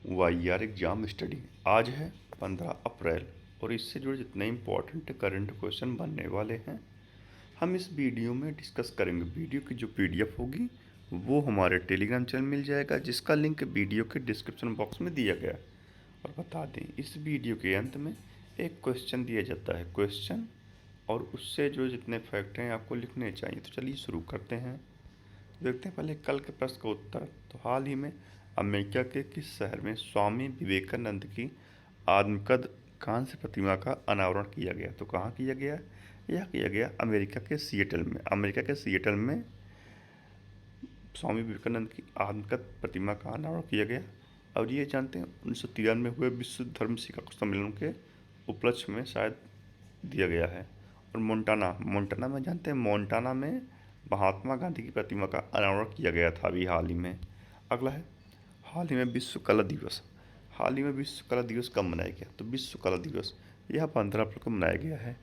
वाईआर exam study. आज है 15 अप्रैल और इससे जुड़े जितने इम्पोर्टेंट करंट क्वेश्चन बनने वाले हैं हम इस वीडियो में डिस्कस करेंगे। वीडियो की जो पीडीएफ होगी वो हमारे टेलीग्राम चैनल मिल जाएगा, जिसका लिंक वीडियो के डिस्क्रिप्शन बॉक्स में दिया गया है। और बता दें, इस वीडियो के अंत में एक क्वेश्चन दिया जाता है, क्वेश्चन और उससे जो जितने फैक्ट हैं आपको लिखने चाहिए। तो चलिए शुरू करते हैं। देखते हैं पहले कल के प्रश्न का उत्तर। तो हाल ही में अमेरिका के किस शहर में स्वामी विवेकानंद की आदमकद कांस्य प्रतिमा का अनावरण किया गया? तो कहाँ किया गया? यह किया गया अमेरिका के सिएटल में। अमेरिका के सिएटल में स्वामी विवेकानंद की आदमकद प्रतिमा का अनावरण किया गया। और ये जानते हैं 1993 में हुए विश्व धर्म शिखर सम्मेलन के उपलक्ष्य में शायद दिया गया है। और मोन्टाना में जानते हैं, मोन्टाना में महात्मा गांधी की प्रतिमा का अनावरण किया गया था अभी हाल ही में। अगला है हाल ही में विश्व कला दिवस। हाल ही में विश्व कला दिवस कब मनाया गया? तो विश्व कला दिवस यह 15 अप्रैल को मनाया गया है।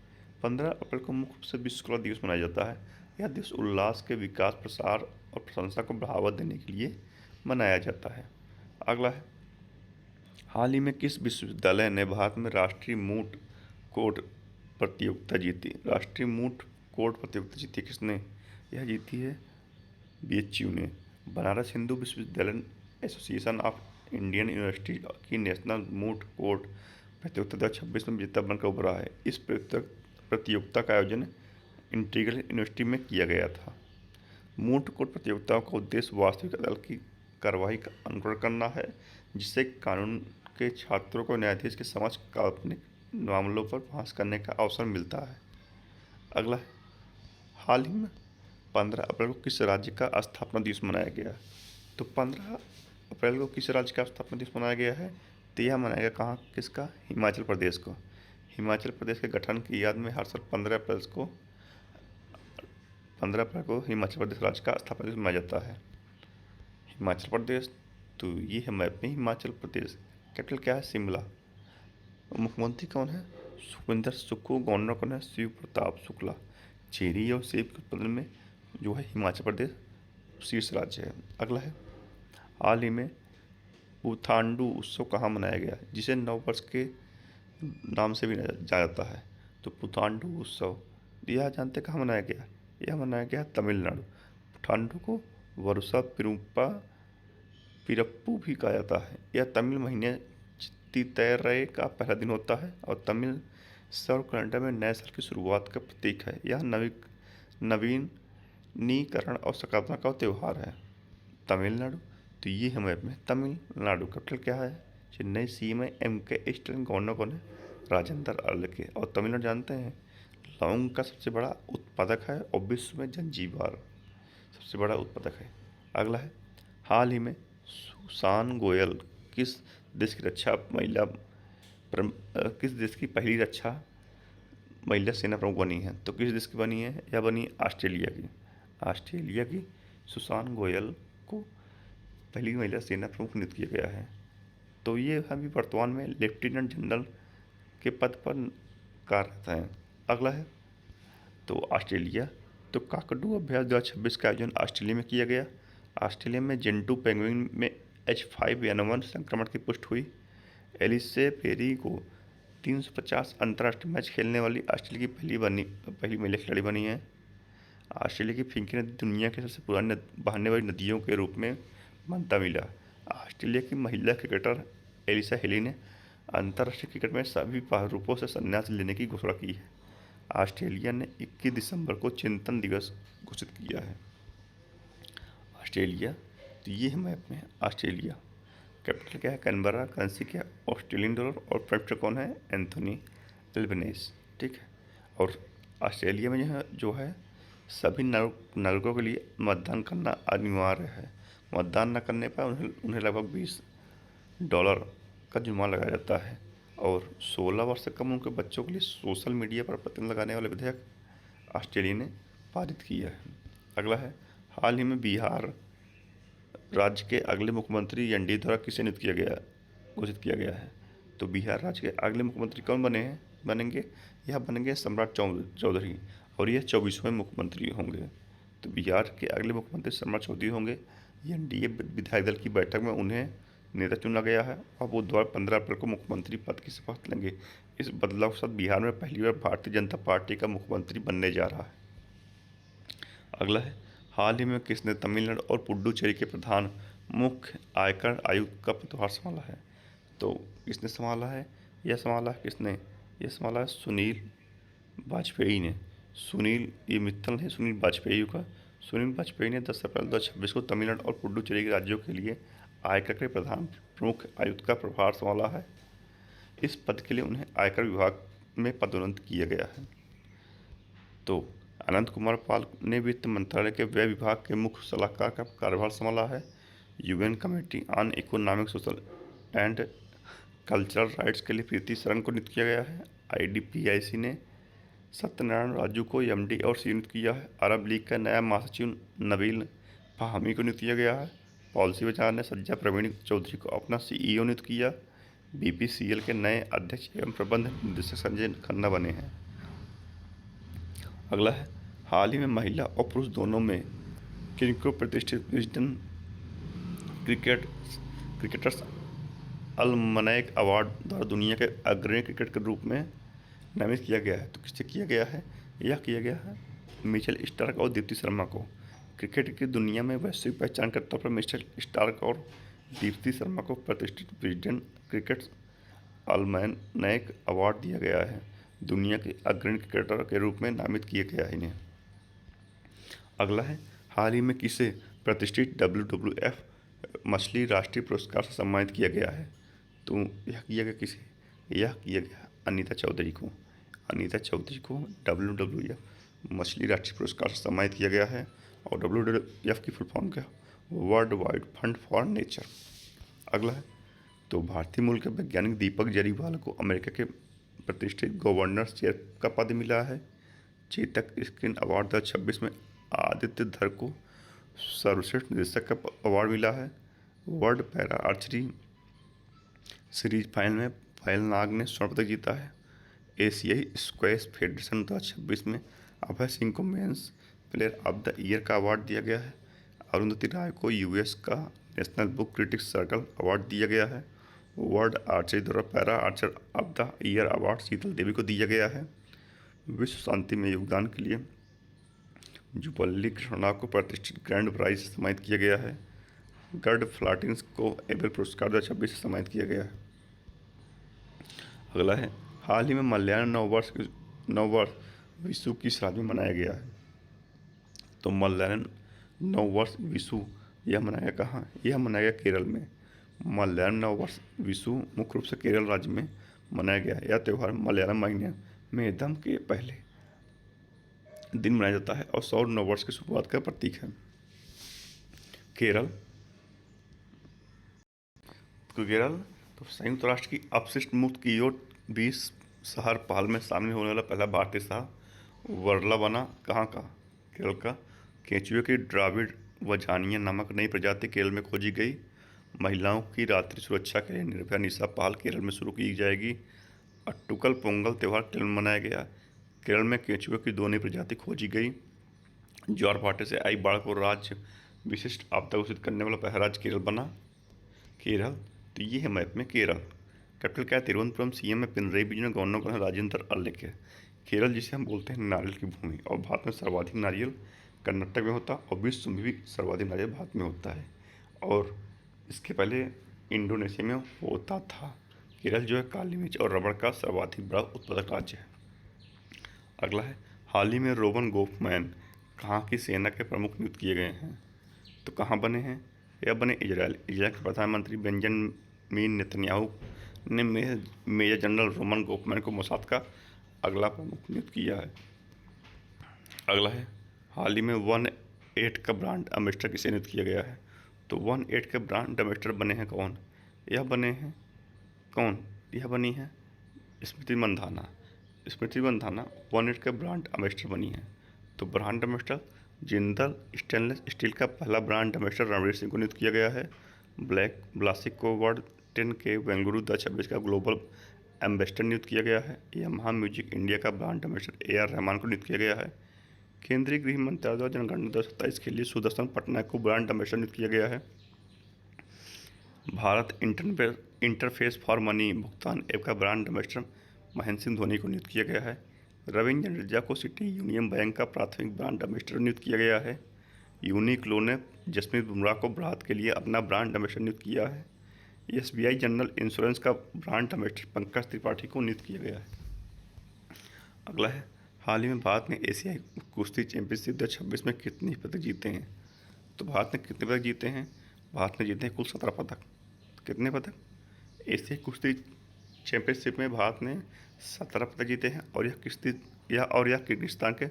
15 अप्रैल को मुख्य रूप से विश्व कला दिवस मनाया जाता है। यह दिवस उल्लास के विकास, प्रसार और प्रशंसा को बढ़ावा देने के लिए मनाया जाता है। अगला है हाल ही में किस विश्वविद्यालय ने भारत में राष्ट्रीय मूट कोर्ट प्रतियोगिता जीती? राष्ट्रीय मूट कोर्ट प्रतियोगिता जीती किसने? यह जीती है बीएचयू ने। बनारस हिंदू विश्वविद्यालय एसोसिएशन ऑफ इंडियन यूनिवर्सिटी की नेशनल मूट कोर्ट प्रतियोगिता 2026 में विजेता बनकर उभरा है। इस प्रतियोगिता का आयोजन इंटीग्रल यूनिवर्सिटी में किया गया था। मूट कोर्ट प्रतियोगिताओं का उद्देश्य वास्तविक अदालत की कार्रवाई का अनुकरण करना है, जिससे कानून के छात्रों को न्यायाधीश के समक्ष काल्पनिक मामलों पर बहस करने का अवसर मिलता है। अगला है हाल ही में 15 अप्रैल को किस राज्य का स्थापना दिवस मनाया गया? तो 15 अप्रैल को किस राज्य का स्थापना दिवस मनाया गया है? तो यह मनाया गया कहाँ, किसका? हिमाचल प्रदेश को। हिमाचल प्रदेश के गठन की याद में हर साल 15 अप्रैल को हिमाचल प्रदेश राज्य का स्थापना दिवस मनाया जाता है। हिमाचल प्रदेश, तो ये है मैप में हिमाचल प्रदेश। कैपिटल क्या है? शिमला। मुख्यमंत्री कौन है? सुखविंदर सुक्खू। गवर्नर कौन है? शिव प्रताप शुक्ला। चेरी और सेब के उत्पादन में जो है हिमाचल प्रदेश शीर्ष राज्य है। अगला है हाल ही में पुथांडू उत्सव कहाँ मनाया गया, जिसे नववर्ष के नाम से भी जाना जाता है? तो पुथांडू उत्सव यह जानते कहाँ मनाया गया? यह मनाया गया तमिलनाडु। पुथांडू को वरुसा पिरप्पू भी कहा जाता है। यह तमिल महीने चित्तिरय का पहला दिन होता है और तमिल सौर कैलेंडर में नए साल की शुरुआत का प्रतीक है। यह नवीनीकरण और सकारात्मकता का त्यौहार है। तमिलनाडु, तो ये है मैप में तमिलनाडु। कैपिटल क्या है? चेन्नई। सी में MK स्टैलिन। गवर्नर कौन है? राजेंद्र अरलेके। और तमिलनाडु जानते हैं लौंग का सबसे बड़ा उत्पादक है और विश्व में जंजीबार सबसे बड़ा उत्पादक है। अगला है हाल ही में सुसान गोयल किस देश की किस देश की पहली रक्षा महिला सेना प्रमुख बनी है? तो किस देश की बनी है? यह बनी ऑस्ट्रेलिया की। ऑस्ट्रेलिया की सुसान गोयल को पहली महिला सेना प्रमुख नियुक्त किया गया है। तो ये अभी वर्तमान में लेफ्टिनेंट जनरल के पद पर कार्यरत हैं। अगला है तो ऑस्ट्रेलिया, तो काकडू अभ्यास 2026 का आयोजन ऑस्ट्रेलिया में किया गया। ऑस्ट्रेलिया में जेंटू पेंगुइन में H5N1 संक्रमण की पुष्टि हुई। एलिसे पेरी को 350 अंतर्राष्ट्रीय मैच खेलने वाली ऑस्ट्रेलिया की पहली महिला खिलाड़ी बनी है। ऑस्ट्रेलिया की फिंकी नदी दुनिया की सबसे पुरानी बहने वाली नदियों के रूप में मान्यता मिला। ऑस्ट्रेलिया की महिला क्रिकेटर एलिसा हेली ने अंतर्राष्ट्रीय क्रिकेट में सभी रूपों से संन्यास लेने की घोषणा की है। ऑस्ट्रेलिया ने 21 दिसंबर को चिंतन दिवस घोषित किया है। ऑस्ट्रेलिया, तो ये है मैप में ऑस्ट्रेलिया। कैपिटल क्या है? कैनबरा। करेंसी क्या? Australian dollar. और प्राइम मिनिस्टर कौन है? एंथोनी एल्बनेज। ठीक है। और ऑस्ट्रेलिया में जो है सभी नागरिकों के लिए मतदान करना अनिवार्य है। मतदान न करने पर उन्हें लगभग $20 का जुर्माना लगाया जाता है। और 16 वर्ष से कम उम्र के बच्चों के लिए सोशल मीडिया पर प्रतिबंध लगाने वाले विधेयक ऑस्ट्रेलिया ने पारित किया है। अगला है हाल ही में बिहार राज्य के अगले मुख्यमंत्री एनडीए द्वारा किसे नियुक्त किया गया, घोषित किया गया है? तो बिहार राज्य के अगले मुख्यमंत्री कौन बनेंगे? यह बनेंगे सम्राट चौधरी और यह 24वें मुख्यमंत्री होंगे। तो बिहार के अगले मुख्यमंत्री सम्राट चौधरी होंगे। एनडीए विधायक दल की बैठक में उन्हें नेता चुना गया है और बुधवार 15 अप्रैल को मुख्यमंत्री पद की शपथ लेंगे। इस बदलाव के साथ बिहार में पहली बार भारतीय जनता पार्टी का मुख्यमंत्री बनने जा रहा है। अगला है, हाल ही में किसने तमिलनाडु और पुडुचेरी के प्रधान मुख्य आयकर आयुक्त का पदभार संभाला है? तो किसने संभाला है? यह संभाला है किसने? यह संभाला है सुनील वाजपेयी ने। सुनील, ये मित्तल है सुनील वाजपेयी का। सुनील वाजपेयी ने 10 अप्रैल 2026 को तमिलनाडु और पुडुचेरी के राज्यों के लिए आयकर के प्रधान प्रमुख आयुक्त का प्रभार संभाला है। इस पद के लिए उन्हें आयकर विभाग में पदोन्नत किया गया है। तो अनंत कुमार पाल ने वित्त मंत्रालय के व्यय विभाग के मुख्य सलाहकार का कार्यभार संभाला है। UN committee on economic, social and cultural rights के लिए प्रीति शरण को नियुक्त किया गया है। आईडीपीआईसी ने सत्यनारायण राजू को एमडी और सी नियुक्त किया है। अरब लीग का नया महासचिव नबील फाहमी को नियुक्त किया गया है। पॉलिसी बाजार ने सज्जा प्रवीण चौधरी को अपना सीईओ नियुक्त किया। बीपीसीएल के नए अध्यक्ष एवं प्रबंध निदेशक संजय खन्ना बने हैं। अगला है, हाल ही में महिला और पुरुष दोनों में किनको प्रतिष्ठित विजडन क्रिकेटर्स अलमनैक अवार्ड द्वारा दुनिया के अग्रणी क्रिकेट के रूप में नामित किया गया है? तो किससे किया गया है? यह किया गया है मिचेल स्टार्क और दीप्ति शर्मा को। क्रिकेट की दुनिया में वैश्विक पहचान के तौर पर मिचेल स्टार्क और दीप्ति शर्मा को प्रतिष्ठित विजडन क्रिकेट अलमनैक अवार्ड दिया गया है। दुनिया के अग्रणी क्रिकेटर के रूप में नामित किया गया है इन्हें। अगला है, हाल ही में किसे प्रतिष्ठित WWF मछली राष्ट्रीय पुरस्कार से सम्मानित किया गया है? तो यह किया गया किसे? यह किया गया अनीता चौधरी को। अनीता चौधरी को WWF मछली राष्ट्रीय पुरस्कार से सम्मानित किया गया है। और WWF की फुल फॉर्म क्या? World wide fund for nature. अगला है, तो भारतीय मूल के वैज्ञानिक दीपक जरीवाल को अमेरिका के प्रतिष्ठित गवर्नर चेयर का पद मिला है। चेतक स्क्रीन अवार्ड 2026 में आदित्य धर को सर्वश्रेष्ठ निदेशक का अवार्ड मिला है। World para archery series final में पायल नाग ने स्वर्ण पदक जीता है। एशियाई स्क्वैश फेडरेशन 2026 में अभय सिंह को men's player of the year का अवार्ड दिया गया है। अरुंधति राय को यूएस का national book critics circle award दिया गया है। वर्ल्ड आर्चरी द्वारा para archer of the year award Sheetal Devi को दिया गया है। विश्व शांति में योगदान के लिए जुबल्ली कृष्णा को प्रतिष्ठित ग्रैंड प्राइज से सम्मानित किया गया है। गर्ड फ्लाटिंस को एबेल पुरस्कार 2026 से सम्मानित किया गया है। अगला है, हाल ही में मलयालम नववर्ष विशु किस राज्य में मनाया गया है? तो मलयालम नववर्ष विशु यह मनाया कहाँ? यह मनाया गया केरल में। मलयालम नववर्ष विशु मुख्य रूप से केरल राज्य में मनाया गया है। यह त्यौहार मलयालम महीने में दम के पहले दिन मनाया जाता है और सौर नववर्ष की शुरुआत का प्रतीक है। केरल तो संयुक्त राष्ट्र की अपशिष्ट मुक्त कियोटो 20 शहर पहल में शामिल होने वाला पहला भारतीय शहर वर्ला बना। कहाँ का? केरल का। केंचुए की द्राविड़ वजानिया नामक नई प्रजाति केरल में खोजी गई। महिलाओं की रात्रि सुरक्षा के लिए निर्भया निशा पहल केरल में शुरू की जाएगी। अट्टुकल पोंगल त्यौहार केरल में मनाया गया। केरल में केंचुए की 2 नई प्रजाति खोजी गई। ज्वार भाटे से आई बाढ़ को राज्य विशिष्ट आपदा घोषित करने वाला पहला राज्य केरल बना। केरल, तो ये है मैप में केरल। कैपिटल क्या है? तिरुवनंतपुरम। सीएम में पिनरई विजयन, गवर्नर कौन है? राजेंद्र अर्लेकर। केरल जिसे हम बोलते हैं नारियल की भूमि, और भारत में सर्वाधिक नारियल कर्नाटक में होता है और विश्व में भी सर्वाधिक नारियल भारत में होता है, और इसके पहले इंडोनेशिया में होता था। केरल जो है काली मिर्च और रबड़ का सर्वाधिक बड़ा उत्पादक राज्य है। अगला है, हाल ही में रोबन गोफमैन कहाँ की सेना के प्रमुख नियुक्त किए गए हैं? तो कहाँ बने हैं? यह बने इजराइल के प्रधानमंत्री बेंजामिन नेतन्याहू ने मेजर जनरल रोमन गोफमैन को मोसाद का अगला प्रमुख नियुक्त किया है। अगला है, हाल ही में 1-8 का ब्रांड एम्बेसडर किसे नियुक्त किया गया है? तो 1-8 के ब्रांड एम्बेसडर बने हैं कौन? यह बने हैं कौन? यह बनी है स्मृति मंधाना। स्मृति मंधाना 1-8 के ब्रांड एम्बेसडर बनी है। तो brand ambassador Jindal stainless steel का पहला ब्रांड एम्बेसडर रणवीर सिंह को नियुक्त किया गया है। ब्लासिक को वर्ल्ड 10 के बेंगलुरु 2026 का ग्लोबल एम्बेसडर नियुक्त किया गया है। यामाहा म्यूजिक इंडिया का ब्रांड एम्बेसडर AR रहमान को नियुक्त किया गया है। केंद्रीय गृह मंत्रालय द्वारा जनगणना 2027 के लिए सुदर्शन पटनायक को ब्रांड एम्बेसडर नियुक्त किया गया है। भारत इंटरफेस फॉर मनी भुगतान ऐप का ब्रांड एम्बेसडर महेंद्र सिंह धोनी को नियुक्त किया गया है। रविंद्र जडेजा को सिटी यूनियन बैंक का प्राथमिक ब्रांड एम्बेसडर नियुक्त किया गया है। यूनिक्लो ने जसप्रीत बुमराह को भारत के लिए अपना ब्रांड एम्बेसडर नियुक्त किया है। एसबीआई जनरल इंश्योरेंस का ब्रांड एम्बेसडर पंकज त्रिपाठी को नियुक्त किया गया है। अगला है, हाल ही में भारत ने एशियाई कुश्ती चैंपियनशिप 2026 में कितने पदक जीते हैं? तो भारत ने कितने पदक जीते हैं? भारत ने जीते हैं कुल 17 पदक। कितने पदक? एशियाई कुश्ती चैंपियनशिप में भारत ने 17 पदक जीते हैं और यह किर्गिस्तान के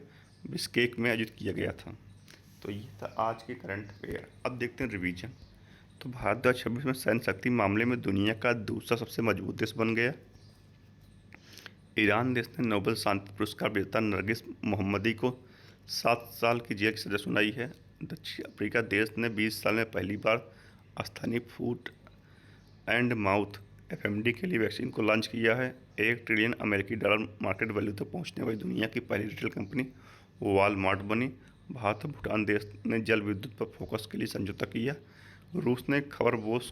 बिश्केक में आयोजित किया गया था। तो ये था आज के करंट अफेयर। अब देखते हैं रिवीजन। तो भारत 2026 में सैन्य शक्ति मामले में दुनिया का दूसरा सबसे मजबूत देश बन गया। ईरान देश ने नोबेल शांति पुरस्कार विजेता नरगिस मोहम्मदी को 7 साल की जेल की सजा सुनाई है। दक्षिण अफ्रीका देश ने 20 साल में पहली बार स्थानीय फूट एंड माउथ एफएमडी के लिए वैक्सीन को लॉन्च किया है। $1 ट्रिलियन अमेरिकी डॉलर मार्केट वैल्यू तक पहुंचने वाली दुनिया की पहली रिटेल कंपनी वॉलमार्ट बनी। भारत और भूटान देश ने जल विद्युत पर फोकस के लिए समझौता किया। रूस ने खबरबोश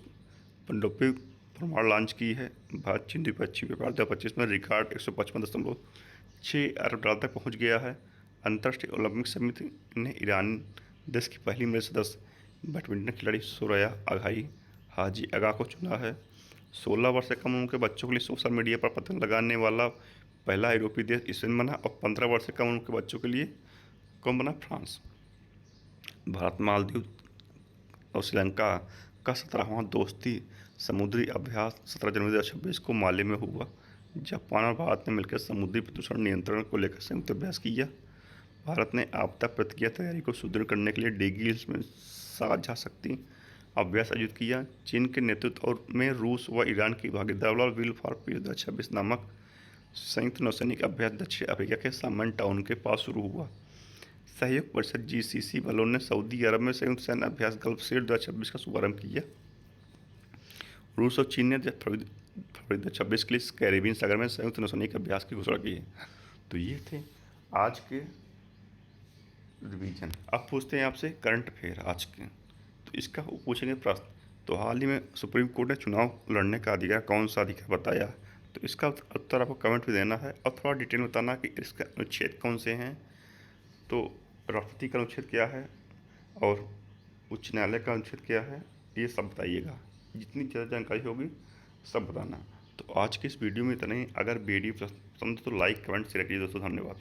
पनडुब्बी परमाणु लॉन्च की है। भारत चीन द्विपक्षीय व्यापार 2025 में रिकॉर्ड 155.6 अरब डॉलर तक पहुंच गया है। अंतर्राष्ट्रीय ओलंपिक समिति ने ईरान देश की पहली महिला सदस्य बैडमिंटन खिलाड़ी सोराया अघाई हाजी अगा को चुना है। 16 वर्ष से कम उम्र के बच्चों के लिए सोशल मीडिया पर पतंग लगाने वाला पहला यूरोपीय देश स्पेन बना और 15 वर्ष से कम उम्र के बच्चों के लिए कौन बना? फ्रांस। भारत मालदीव और श्रीलंका का 17वां दोस्ती समुद्री अभ्यास 17 जनवरी 2026 को माले में हुआ। जापान और भारत ने मिलकर समुद्री प्रदूषण नियंत्रण को लेकर संयुक्त अभ्यास किया। भारत ने आपदा प्रतिक्रिया तैयारी को सुदृढ़ करने के लिए डेगी हिल्स में साझा शक्ति अभ्यास आयोजित किया। चीन के नेतृत्व में रूस व ईरान की भागीदारी वाला विल फॉर पीस 2026 नामक संयुक्त नौसैनिक अभ्यास दक्षिण अफ्रीका के सामन टाउन के पास शुरू हुआ। सहयोग परिषद जीसीसी बलों ने सऊदी अरब में संयुक्त सैन्य अभ्यास गल्फ सेल 2026 का शुभारंभ किया। रूस और चीन ने फरवरी 2026 के लिए कैरिबियन सागर में संयुक्त नौसैनिक अभ्यास की घोषणा की है। तो ये थे आज के रिवीजन। अब पूछते हैं आपसे करंट अफेयर आज के। तो इसका पूछेंगे प्रश्न। तो हाल ही में सुप्रीम कोर्ट ने चुनाव लड़ने का अधिकार कौन सा अधिकार बताया? तो इसका उत्तर आपको कमेंट में देना है और थोड़ा डिटेल में बताना कि इसका अनुच्छेद कौन से हैं। तो राष्ट्रपति का अनुच्छेद क्या है और उच्च न्यायालय का अनुच्छेद क्या है, ये सब बताइएगा। जितनी ज़्यादा जानकारी होगी सब बताना। तो आज की इस वीडियो में इतना ही। अगर वीडियो पसंद तो लाइक कमेंट शेयर कीजिए दोस्तों। धन्यवाद।